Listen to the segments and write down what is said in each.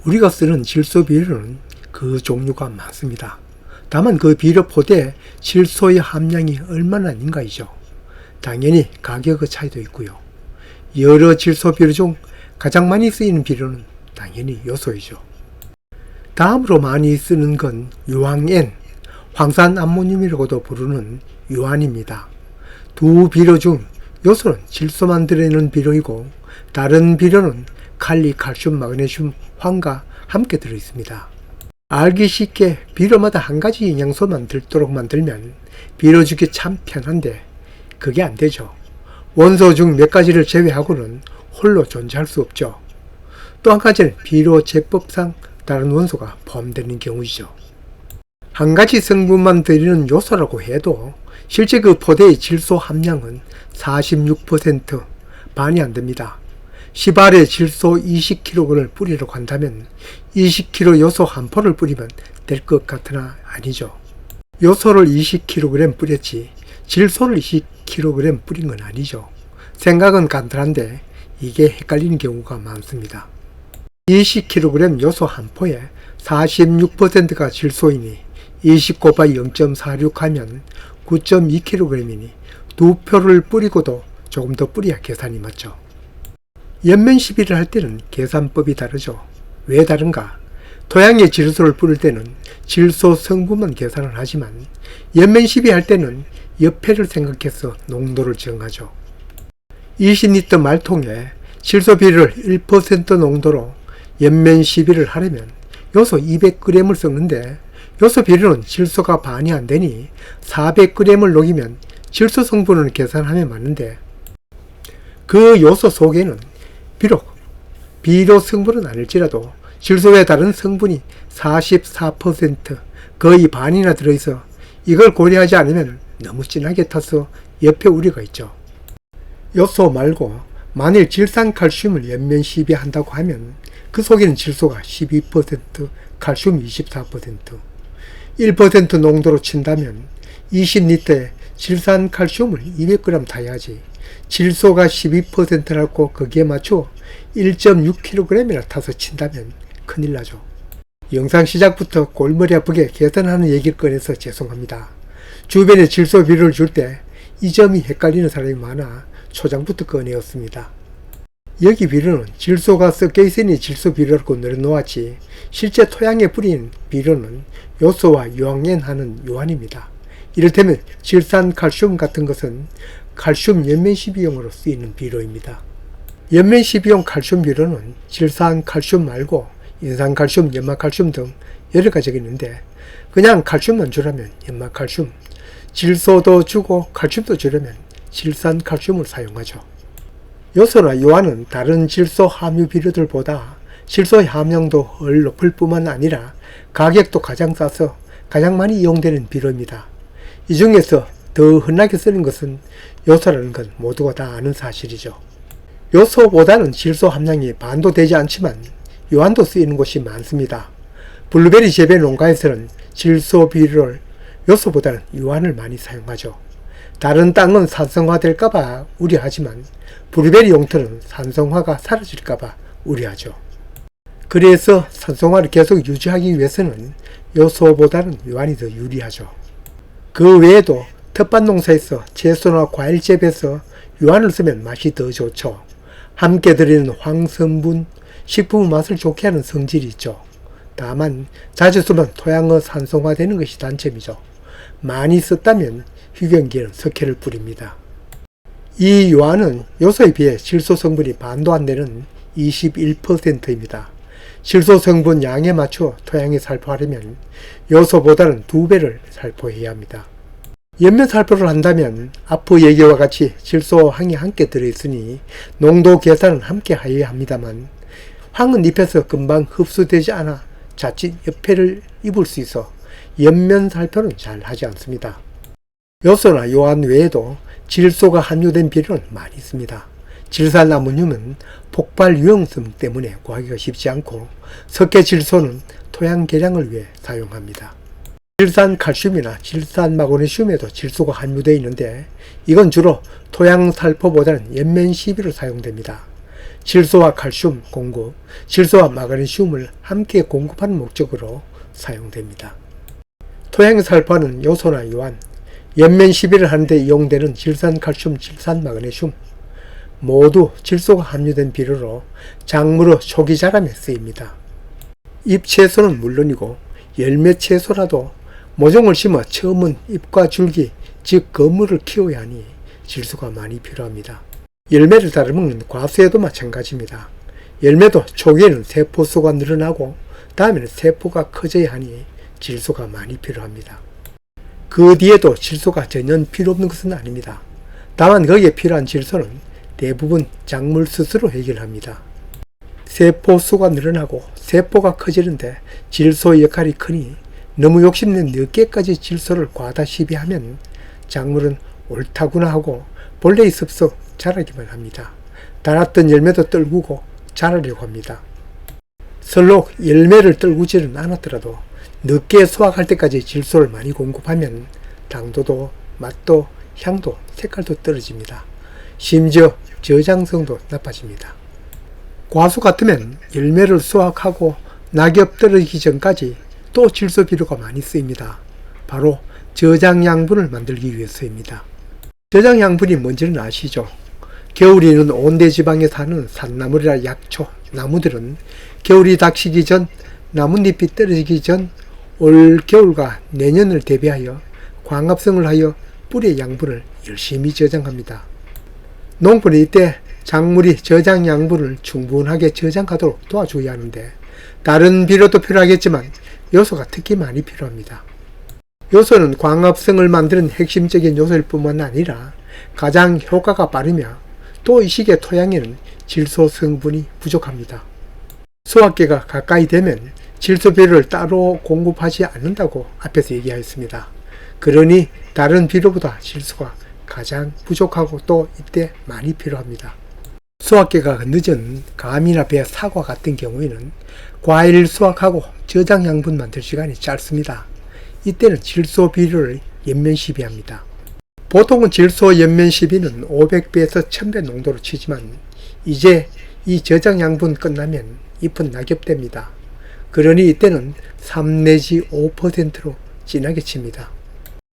우리가 쓰는 질소 비료는 그 종류가 많습니다. 다만 그 비료 포대에 질소의 함량이 얼마나인가이죠. 당연히 가격의 차이도 있고요. 여러 질소 비료 중 가장 많이 쓰이는 비료는 당연히 요소이죠. 다음으로 많이 쓰는 건 유황엔, 황산암모늄이라고도 부르는 유안입니다. 두 비료 중 요소는 질소만 들어있는 비료이고 다른 비료는 칼리, 칼슘, 마그네슘, 황과 함께 들어있습니다. 알기 쉽게 비료마다 한 가지 영양소만 들도록 만들면 비료 주기 참 편한데 그게 안 되죠. 원소 중 몇 가지를 제외하고는 홀로 존재할 수 없죠. 또 한 가지는 비료 제법상 다른 원소가 포함되는 경우이죠. 한 가지 성분만 들이는 요소라고 해도 실제 그 포대의 질소 함량은 46%, 반이 안 됩니다. 10알에 질소 20kg을 뿌리려고 한다면 20kg 요소 한 포를 뿌리면 될 것 같으나 아니죠. 요소를 20kg 뿌렸지 질소를 20kg 뿌린 건 아니죠. 생각은 간단한데 이게 헷갈리는 경우가 많습니다. 20kg 요소 한 포에 46%가 질소이니 20 곱하기 0.46 하면 9.2kg이니 두 표를 뿌리고도 조금 더 뿌려야 계산이 맞죠. 연면 시비를 할 때는 계산법이 다르죠. 왜 다른가? 토양에 질소를 뿌릴 때는 질소 성분만 계산을 하지만 연면 시비할 때는 옆에를 생각해서 농도를 정하죠. 20L 말통에 질소 비료를 1% 농도로 연면 시비를 하려면 요소 200g을 섞는데 요소 비료는 질소가 반이 안 되니 400g을 녹이면 질소 성분을 계산하면 맞는데 그 요소 속에는 비록 비료 성분은 아닐지라도 질소의 다른 성분이 44%, 거의 반이나 들어있어 이걸 고려하지 않으면 너무 진하게 타서 옆에 우려가 있죠. 요소 말고 만일 질산칼슘을 연면 시비한다고 하면 그 속에는 질소가 12%, 칼슘 24%, 1% 농도로 친다면 20L에 질산칼슘을 200g 타야지 질소가 12%라고 거기에 맞춰 1.6kg이나 타서 친다면 큰일 나죠. 영상 시작부터 골머리 아프게 계산하는 얘기를 꺼내서 죄송합니다. 주변에 질소 비료를 줄 때 이 점이 헷갈리는 사람이 많아 초장부터 꺼내었습니다. 여기 비료는 질소가 섞여 있으니 질소 비료라고 늘어놓았지 실제 토양에 뿌린 비료는 요소와 유황엔 하는 유안입니다. 이를테면 질산칼슘 같은 것은 칼슘 연면 시비용으로 쓰이는 비료입니다. 연면 시비용 칼슘 비료는 질산칼슘 말고 인산칼슘, 연마칼슘 등 여러 가지가 있는데 그냥 칼슘만 주라면 연마칼슘, 질소도 주고 칼슘도 주려면 질산칼슘을 사용하죠. 요소나 유안은 다른 질소 함유 비료들보다 질소의 함량도 훨 높을 뿐만 아니라 가격도 가장 싸서 가장 많이 이용되는 비료입니다. 이 중에서 더 흔하게 쓰는 것은 요소라는 건 모두가 다 아는 사실이죠. 요소보다는 질소 함량이 반도 되지 않지만 유안도 쓰이는 곳이 많습니다. 블루베리 재배 농가에서는 질소 비료를 요소보다는 유안을 많이 사용하죠. 다른 땅은 산성화 될까봐 우려하지만 블루베리 용토는 산성화가 사라질까봐 우려하죠. 그래서 산성화를 계속 유지하기 위해서는 요소보다는 유안이 더 유리하죠. 그 외에도 텃밭 농사에서 채소나 과일 재배에서 유안을 쓰면 맛이 더 좋죠. 함께 들어있는 황성분, 식품의 맛을 좋게 하는 성질이 있죠. 다만 자주 쓰면 토양의 산성화되는 것이 단점이죠. 많이 썼다면 휴경기에는 석회를 뿌립니다. 이 유안은 요소에 비해 질소 성분이 반도 안 되는 21%입니다. 질소 성분 양에 맞춰 토양에 살포하려면 요소보다는 2배를 살포해야 합니다. 연면 살포를 한다면 앞의 얘기와 같이 질소 황이 함께 들어있으니 농도 계산은 함께 해야 합니다만 황은 잎에서 금방 흡수되지 않아 자칫 옆에를 입을 수 있어 연면 살포는 잘 하지 않습니다. 요소나 유안 외에도 질소가 함유된 비료는 많이 있습니다. 질산아모늄은 폭발 유용성 때문에 구하기가 쉽지 않고 석회질소는 토양 개량을 위해 사용합니다. 질산칼슘이나 질산마그네슘에도 질소가 함유되어 있는데 이건 주로 토양 살포보다는 연면 시비로 사용됩니다. 질소와 칼슘 공급, 질소와 마그네슘을 함께 공급하는 목적으로 사용됩니다. 토양살포하는 요소나 요한, 연면 시비를 하는 데 이용되는 질산 칼슘, 질산 마그네슘 모두 질소가 함유된 비료로 작물의 초기 자람에 쓰입니다. 잎 채소는 물론이고 열매 채소라도 모종을 심어 처음은 잎과 줄기, 즉 거물을 키워야 하니 질소가 많이 필요합니다. 열매를 따라먹는 과수에도 마찬가지입니다. 열매도 초기에는 세포수가 늘어나고 다음에는 세포가 커져야 하니 질소가 많이 필요합니다. 그 뒤에도 질소가 전혀 필요 없는 것은 아닙니다. 다만 거기에 필요한 질소는 대부분 작물 스스로 해결합니다. 세포수가 늘어나고 세포가 커지는데 질소의 역할이 크니 너무 욕심낸 늦게까지 질소를 과다 시비하면 작물은 옳다구나 하고 본래의 습속 자라기만 합니다. 달았던 열매도 떨구고 자라려고 합니다. 설로 열매를 떨구지는 않았더라도 늦게 수확할 때까지 질소를 많이 공급하면 당도도 맛도 향도 색깔도 떨어집니다. 심지어 저장성도 나빠집니다. 과수 같으면 열매를 수확하고 낙엽 떨어지기 전까지 또 질소 비료가 많이 쓰입니다. 바로 저장 양분을 만들기 위해서입니다. 저장 양분이 뭔지는 아시죠? 겨울이는 온대지방에 사는 산나물이나 약초, 나무들은 겨울이 닥치기 전, 나뭇잎이 떨어지기 전 올 겨울과 내년을 대비하여 광합성을 하여 뿌리의 양분을 열심히 저장합니다. 농부는 이때 작물이 저장 양분을 충분하게 저장하도록 도와줘야 하는데 다른 비료도 필요하겠지만 요소가 특히 많이 필요합니다. 요소는 광합성을 만드는 핵심적인 요소일 뿐만 아니라 가장 효과가 빠르며 또 이 시기의 토양에는 질소 성분이 부족합니다. 수확기가 가까이 되면 질소 비료를 따로 공급하지 않는다고 앞에서 얘기하였습니다. 그러니 다른 비료보다 질소가 가장 부족하고 또 이때 많이 필요합니다. 수확기가 늦은 감이나 배, 사과 같은 경우에는 과일 수확하고 저장 양분 만들 시간이 짧습니다. 이때는 질소 비료를 연면 시비합니다. 보통은 질소 연면 시비는 500배에서 1000배 농도로 치지만 이제 이 저장 양분 끝나면 잎은 낙엽됩니다. 그러니 이때는 3 내지 5%로 진하게 칩니다.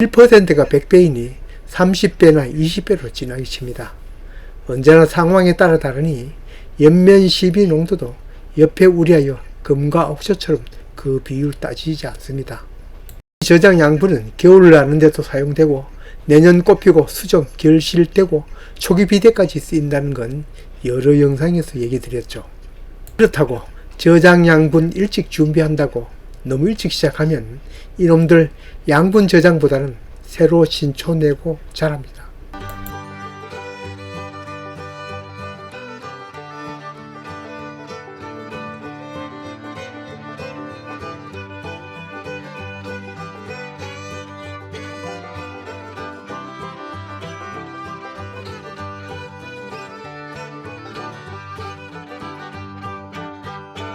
1%가 100배이니 30배나 20배로 진하게 칩니다. 언제나 상황에 따라 다르니 연면 시비 농도도 옆에 우려하여 금과 옥수처럼 그 비율 따지지 않습니다. 저장 양분은 겨울을 나는 데도 사용되고 내년 꽃피고 수정, 결실되고 초기 비대까지 쓰인다는 건 여러 영상에서 얘기 드렸죠. 그렇다고 저장 양분 일찍 준비한다고 너무 일찍 시작하면 이놈들 양분 저장보다는 새로 신초 내고 자랍니다.